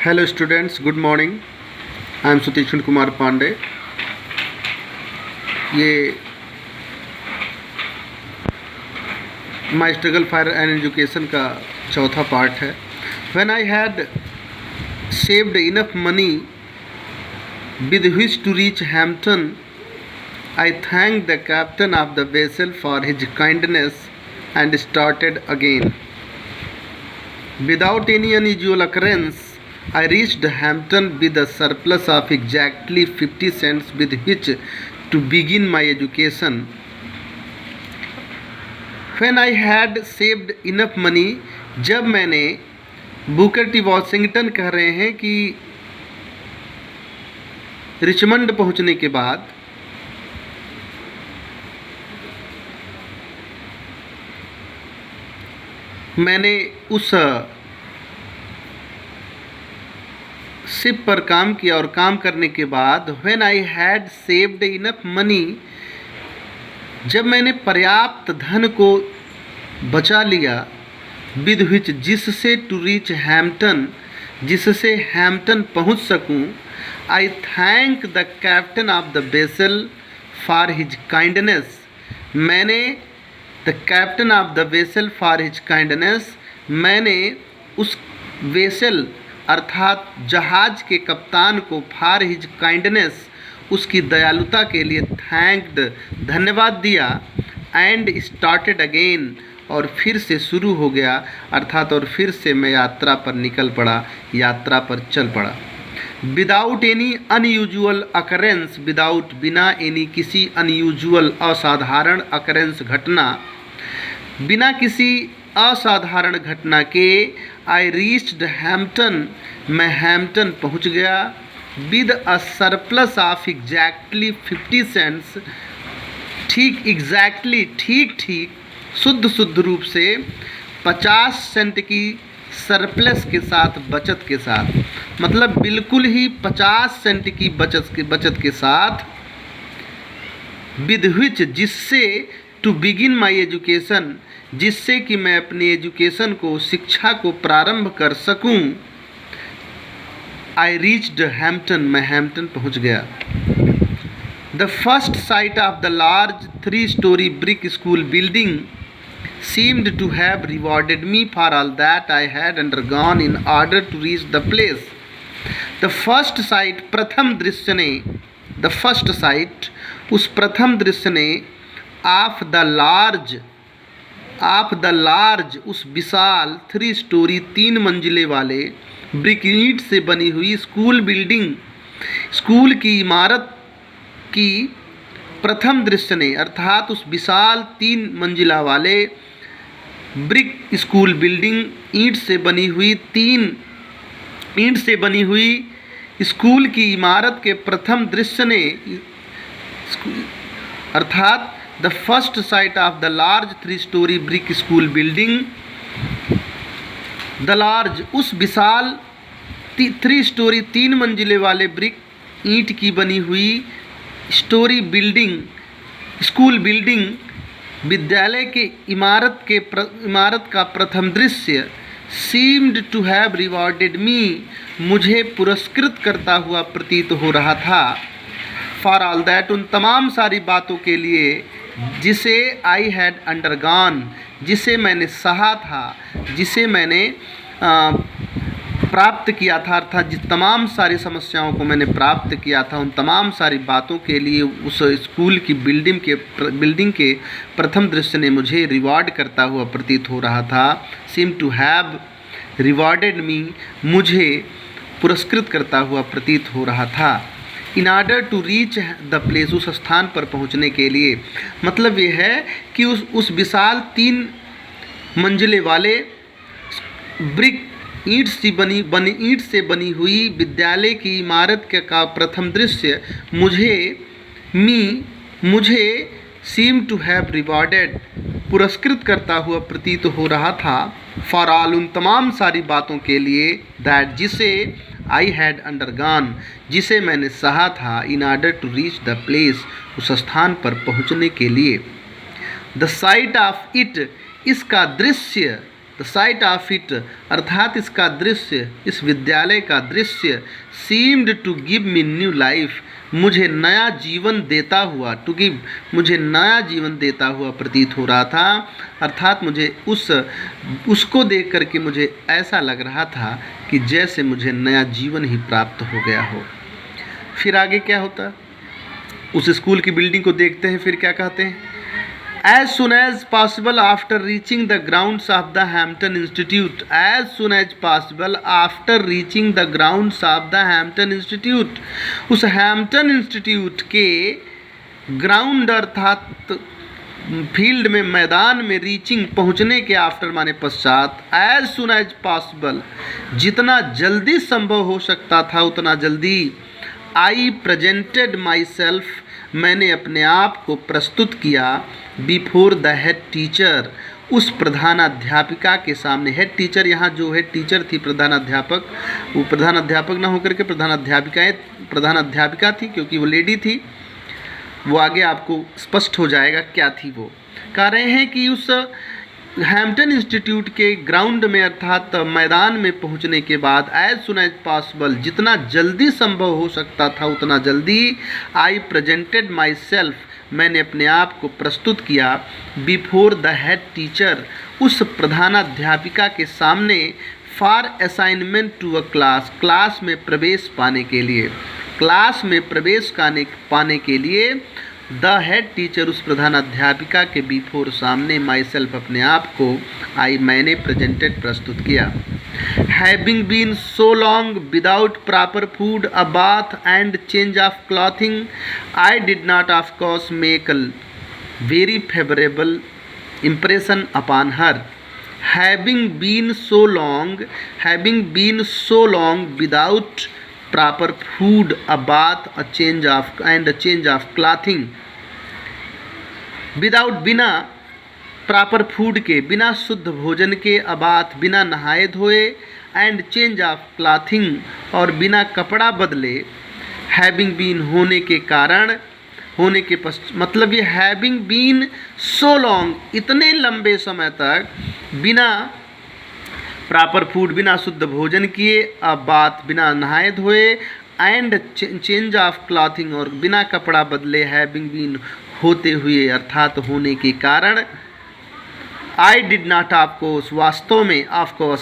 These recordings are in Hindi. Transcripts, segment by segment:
Hello students, good morning. I am Sutikshan Kumar Pandey. ये my struggle for an education का चौथा पार्ट है। When I had saved enough money with which to reach Hampton, I thank the captain of the vessel for his kindness and started again. Without any unusual occurrence, I reached Hampton with a surplus of exactly 50 cents with which to begin my education. When I had saved enough money, जब मैंने बुकर टी वॉशिंगटन कह रहे हैं कि रिचमंड पहुंचने के बाद मैंने उस शिप पर काम किया और काम करने के बाद when I had saved enough money, जब मैंने पर्याप्त धन को बचा लिया, विद विच जिससे टू रीच हैम्पटन, जिससे हैम्पटन पहुंच सकूं, I thank the captain of the vessel for his kindness. मैंने the captain of the vessel for his kindness, मैंने उस वेसल अर्थात जहाज के कप्तान को फॉर हिज काइंडनेस, उसकी दयालुता के लिए थैंक्ड, धन्यवाद दिया। एंड स्टार्टेड अगेन, और फिर से शुरू हो गया, अर्थात और फिर से मैं यात्रा पर निकल पड़ा, यात्रा पर चल पड़ा। Without any unusual occurrence, without बिना एनी किसी अनयूजुअल असाधारण अकरेंस घटना, बिना किसी असाधारण घटना के, आई रीच्ड हैम्पटन, मैं हैम्पटन पहुंच गया, with a surplus of exactly 50 cents, ठीक एग्जैक्टली ठीक शुद्ध रूप से 50 सेंट की सरप्लस के साथ, बचत के साथ, मतलब बिल्कुल ही 50 सेंट की बचत के साथ, विद विच जिससे टू बिगिन माई एजुकेशन, जिससे कि मैं अपनी एजुकेशन को, शिक्षा को प्रारंभ कर सकूं। आई रीच्ड हैम्पटन, मैं हैम्पटन पहुंच गया। The first sight of the large 3 story brick school building seemed to have rewarded me for all that I had undergone in order to reach the place. The first sight, प्रथम दृश्य ने, the first sight, उस प्रथम दृश्य ने, ऑफ द लार्ज, उस विशाल 3 स्टोरी 3 मंजिले वाले ब्रिक ईंट से बनी हुई स्कूल बिल्डिंग, स्कूल की इमारत की प्रथम दृश्य ने, अर्थात उस विशाल 3 मंजिला वाले ब्रिक स्कूल बिल्डिंग, ईंट से बनी हुई स्कूल की इमारत के प्रथम दृश्य ने, अर्थात the first sight of the large 3 story brick school building, the large, उस विशाल 3 स्टोरी 3 मंजिले वाले ब्रिक ईंट की बनी हुई स्टोरी बिल्डिंग, स्कूल बिल्डिंग, विद्यालय के इमारत का प्रथम दृश्य, seemed to have rewarded me, मुझे पुरस्कृत करता हुआ प्रतीत हो रहा था। फॉर ऑल दैट, उन तमाम सारी बातों के लिए जिसे आई हैड अंडरगॉन, जिसे मैंने सहा था, जिसे मैंने प्राप्त किया था, अर्थात जिस तमाम सारी समस्याओं को मैंने प्राप्त किया था, उन तमाम सारी बातों के लिए उस स्कूल की बिल्डिंग के प्रथम दृश्य ने मुझे रिवॉर्ड करता हुआ प्रतीत हो रहा था। Seem to have rewarded me, मुझे पुरस्कृत करता हुआ प्रतीत हो रहा था। In order to reach the place, उस स्थान पर पहुंचने के लिए, मतलब ये है कि उस विशाल 3 मंजिले वाले ब्रिक ईंट से बनी हुई विद्यालय की इमारत का प्रथम दृश्य मुझे सीम टू हैव रिवॉर्डेड, पुरस्कृत करता हुआ प्रतीत हो रहा था। फॉर ऑल, उन तमाम सारी बातों के लिए, दैट, जिसे आई हैड अंडरगॉन, जिसे मैंने सहा था, in order to reach the place, उस स्थान पर पहुंचने के लिए। द साइट ऑफ इट, इसका दृश्य, द साइट ऑफ इट, अर्थात इसका दृश्य, इस विद्यालय का दृश्य, seemed to give me new life, मुझे नया जीवन देता हुआ, टू गिव, मुझे नया जीवन देता हुआ प्रतीत हो रहा था। अर्थात मुझे उसको देख करके मुझे ऐसा लग रहा था कि जैसे मुझे नया जीवन ही प्राप्त हो गया हो। फिर आगे क्या होता, उस स्कूल की बिल्डिंग को देखते हैं, फिर क्या कहते हैं, as soon as possible after reaching the grounds of the Hampton Institute, as soon as possible after reaching the grounds of the Hampton Institute, उस हैम्पटन इंस्टीट्यूट के ग्राउंड अर्थात फील्ड में, मैदान में, रीचिंग पहुंचने के, आफ्टर माने पश्चात, एज सुन एज पॉसिबल, जितना जल्दी संभव हो सकता था उतना जल्दी, आई प्रेजेंटेड माई सेल्फ, मैंने अपने आप को प्रस्तुत किया, बिफोर द हेड टीचर, उस प्रधानाध्यापिका के सामने। हेड टीचर, यहाँ जो हेड टीचर थी प्रधानाध्यापक, वो प्रधानाध्यापक ना होकर के प्रधानाध्यापिका थी, क्योंकि वो लेडी थी। वो आगे आपको स्पष्ट हो जाएगा क्या थी। वो कह रहे हैं कि उस हैम्पटन इंस्टीट्यूट के ग्राउंड में अर्थात मैदान में पहुंचने के बाद, एज सुन एज पॉसिबल, जितना जल्दी संभव हो सकता था उतना जल्दी, आई प्रेजेंटेड माई सेल्फ, मैंने अपने आप को प्रस्तुत किया, बिफोर द हेड टीचर, उस प्रधानाध्यापिका के सामने, for assignment to a class, class में प्रवेश पाने के लिए, क्लास में प्रवेश पाने के लिए, द हेड टीचर, उस प्रधानाध्यापिका के बिफोर, सामने, माई सेल्फ, अपने आप को, आई, मैंने, प्रेजेंटेड, प्रस्तुत किया। Having been so long without proper food, a bath and change of clothing, I did not of course make a very favourable impression upon her. Having been so long without proper food, a bath, a change of clothing, without, बिना प्रॉपर फूड के, बिना शुद्ध भोजन के, अबाथ, बिना नहाए धोए, एंड चेंज ऑफ क्लॉथिंग, और बिना कपड़ा बदले, हैविंग बीन, होने के कारण, होने के मतलब ये हैविंग बीन सो लॉन्ग, इतने लंबे समय तक बिना प्रॉपर फूड, बिना शुद्ध भोजन किए, अबाथ, बिना नहाए धोए, एंड चेंज ऑफ क्लॉथिंग, और बिना कपड़ा बदले, हैविंग बीन, होते हुए अर्थात होने के कारण, आई डिड नॉट, ऑफकोर्स,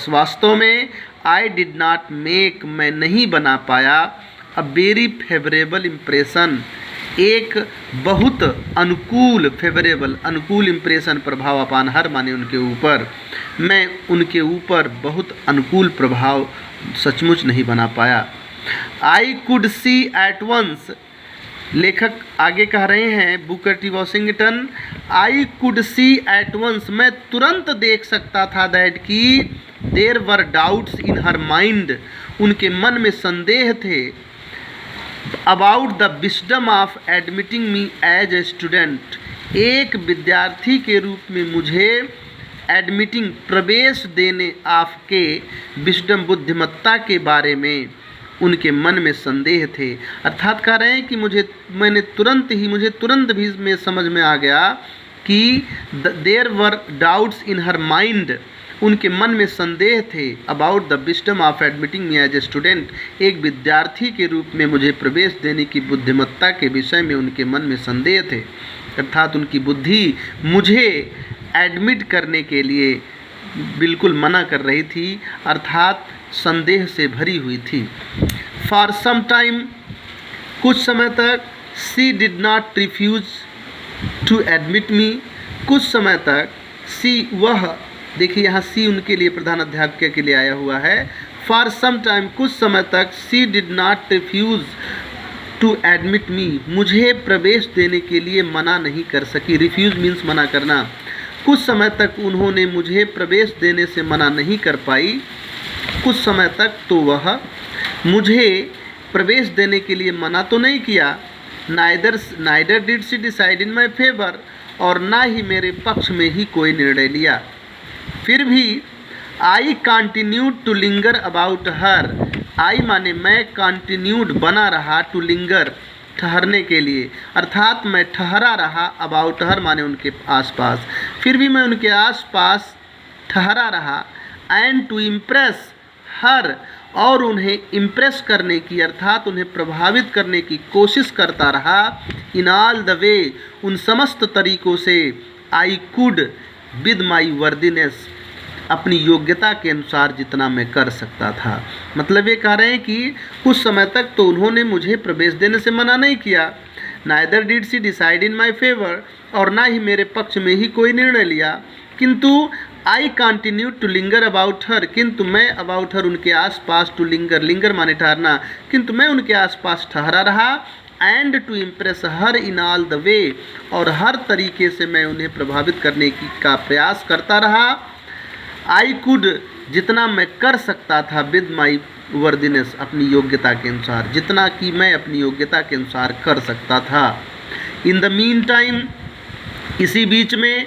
वास्तव में, आई डिड नॉट मेक, मैं नहीं बना पाया, अ वेरी फेवरेबल इम्प्रेशन, एक बहुत अनुकूल, फेवरेबल, अनुकूल इम्प्रेशन, प्रभाव, अपान हर, माने उनके ऊपर, मैं उनके ऊपर बहुत अनुकूल प्रभाव सचमुच नहीं बना पाया। I could see at once, लेखक आगे कह रहे हैं Booker T Washington, I could see at once, मैं तुरंत देख सकता था, दैट की, देर वर डाउट्स इन हर माइंड, उनके मन में संदेह थे, about the wisdom of admitting me as a student, एक विद्यार्थी के रूप में मुझे एडमिटिंग, प्रवेश देने, आपके विजडम, बुद्धिमत्ता के बारे में उनके मन में संदेह थे। अर्थात कह रहे हैं कि मुझे तुरंत भी में समझ में आ गया कि there were doubts in her mind, उनके मन में संदेह थे, about the wisdom of admitting me as a student, एक विद्यार्थी के रूप में मुझे प्रवेश देने की बुद्धिमत्ता के विषय में उनके मन में संदेह थे। अर्थात उनकी बुद्धि मुझे एडमिट करने के लिए बिल्कुल मना कर रही थी, अर्थात संदेह से भरी हुई थी। फॉर सम टाइम, कुछ समय तक, she did not refuse to admit me, कुछ समय तक, सी, वह, देखिए यहाँ सी उनके लिए, प्रधानाध्यापिका के लिए आया हुआ है। फॉर सम टाइम, कुछ समय तक, she did not refuse to admit me, मुझे प्रवेश देने के लिए मना नहीं कर सकी। रिफ्यूज मीन्स मना करना। कुछ समय तक उन्होंने मुझे प्रवेश देने से मना नहीं कर पाई, कुछ समय तक तो वह मुझे प्रवेश देने के लिए मना तो नहीं किया, neither did she decide in my favour, और ना ही मेरे पक्ष में ही कोई निर्णय लिया। फिर भी I continued to linger about her, I माने मैं, कंटिन्यूड, बना रहा, टू लिंगर, ठहरने के लिए, अर्थात मैं ठहरा रहा, अबाउट हर माने उनके आसपास, फिर भी मैं उनके आसपास ठहरा रहा, एंड टू इम्प्रेस हर, और उन्हें इम्प्रेस करने की अर्थात उन्हें प्रभावित करने की कोशिश करता रहा, इन ऑल द वे, उन समस्त तरीक़ों से, I could with my worthiness, अपनी योग्यता के अनुसार जितना मैं कर सकता था। मतलब ये कह रहे हैं कि कुछ समय तक तो उन्होंने मुझे प्रवेश देने से मना नहीं किया, neither did she decide in my favour, और ना ही मेरे पक्ष में ही कोई निर्णय लिया, किंतु I continue to linger about her, किंतु मैं अबाउट हर उनके आसपास, टू लिंगर, लिंगर माने ठहरना, किंतु मैं उनके आसपास ठहरा रहा, and to impress her in all the way, और हर तरीके से मैं उन्हें प्रभावित करने की का प्रयास करता रहा, आई कुड, जितना मैं कर सकता था, विद माई वर्दीनेस, अपनी योग्यता के अनुसार, जितना कि मैं अपनी योग्यता के अनुसार कर सकता था। इन द मीन टाइम, इसी बीच में,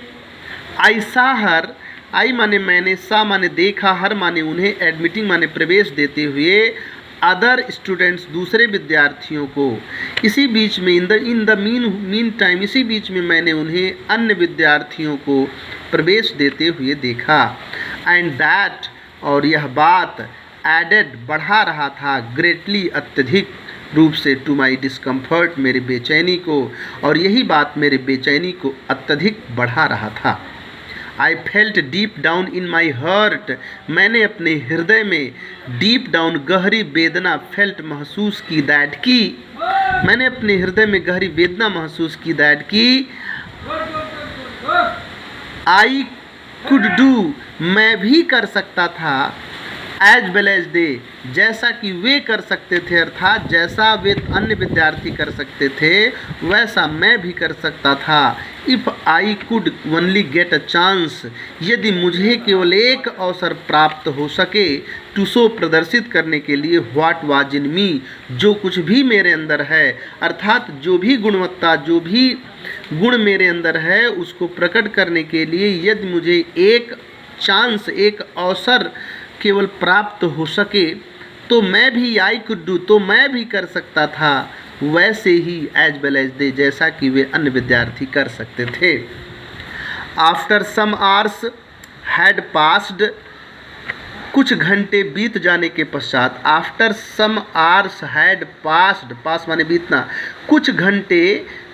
आई सा हर, आई माने मैंने, सा माने देखा, हर माने उन्हें, एडमिटिंग माने प्रवेश देते हुए, अदर स्टूडेंट्स, दूसरे विद्यार्थियों को, इसी बीच में, इन द मीन टाइम, इसी बीच में मैंने उन्हें अन्य विद्यार्थियों को प्रवेश देते हुए देखा, एंड दैट, और यह बात, एडेड, बढ़ा रहा था, ग्रेटली, अत्यधिक रूप से, टू माई डिस्कम्फर्ट, मेरे बेचैनी को, और यही बात मेरे बेचैनी को अत्यधिक बढ़ा रहा था। I felt deep down in my hurt, मैंने अपने हृदय में डीप डाउन, गहरी वेदना, फेल्ट, महसूस की, दैट की, मैंने अपने हृदय में गहरी वेदना महसूस की, दैट की, आई कुड डू, मैं भी कर सकता था, एज वेल एज दे, जैसा कि वे कर सकते थे, अर्थात जैसा वे अन्य विद्यार्थी कर सकते थे वैसा मैं भी कर सकता था। If I could only get a chance, यदि मुझे केवल एक अवसर प्राप्त हो सके, टू शो, प्रदर्शित करने के लिए, व्हाट वाज इन मी, जो कुछ भी मेरे अंदर है, अर्थात जो भी गुणवत्ता, जो भी गुण मेरे अंदर है उसको प्रकट करने के लिए यदि मुझे एक चांस, एक अवसर केवल प्राप्त हो सके तो मैं भी, आई कुड डू, तो मैं भी कर सकता था वैसे ही, एज वेल एज दे, जैसा कि वे अन्य विद्यार्थी कर सकते थे। After some hours had passed, कुछ घंटे बीत जाने के पश्चात, after some hours had passed, pass माने बीतना, कुछ घंटे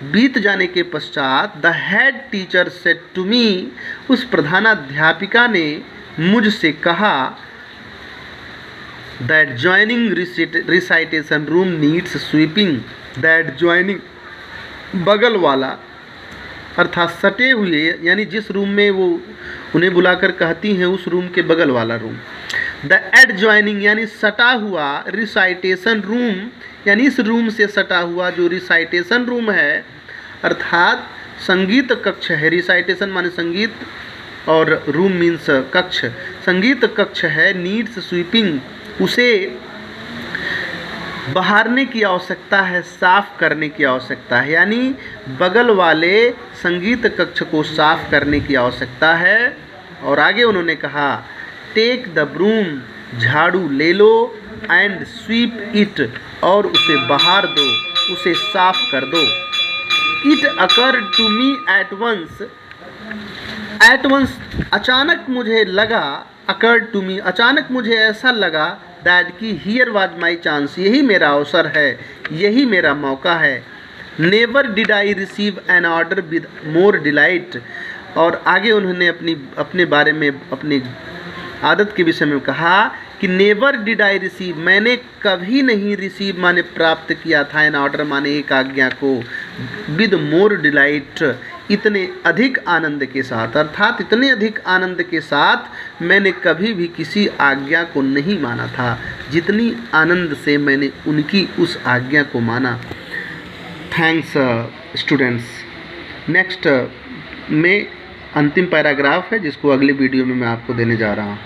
बीत जाने के पश्चात, the head teacher said to me, उस प्रधानाध्यापिका ने मुझसे कहा, that joining recitation room needs sweeping, that joining, बगल वाला, अर्थात सटे हुए, यानी जिस रूम में वो उन्हें बुलाकर कहती हैं उस रूम के बगल वाला रूम, द एडजॉइनिंग यानी सटा हुआ, रिसाइटेशन रूम यानी इस रूम से सटा हुआ जो रिसाइटेशन रूम है, अर्थात संगीत कक्ष है, रिसाइटेशन माने संगीत और रूम मीन्स कक्ष, संगीत कक्ष है, नीड्स स्वीपिंग, उसे बहारने की आवश्यकता है, साफ करने की आवश्यकता है, यानी बगल वाले संगीत कक्ष को साफ करने की आवश्यकता है। और आगे उन्होंने कहा, टेक द ब्रूम, झाड़ू ले लो, एंड स्वीप इट, और उसे बहार दो, उसे साफ कर दो। It occur to me at once, at once अचानक मुझे लगा, अकर टू मी अचानक मुझे ऐसा लगा, दैट कि हियर वाज माई चांस, यही मेरा अवसर है, यही मेरा मौका है। Never did I receive an order with more delight, और आगे उन्होंने अपने बारे में, अपनी आदत के विषय में कहा कि नेवर डिड आई रिसीव, मैंने कभी नहीं रिसीव माने प्राप्त किया था, एन ऑर्डर माने एक आज्ञा को, विद मोर डिलाइट, इतने अधिक आनंद के साथ, अर्थात इतने अधिक आनंद के साथ मैंने कभी भी किसी आज्ञा को नहीं माना था जितनी आनंद से मैंने उनकी उस आज्ञा को माना। Thanks students. नेक्स्ट में अंतिम पैराग्राफ है जिसको अगले वीडियो में मैं आपको देने जा रहा हूँ।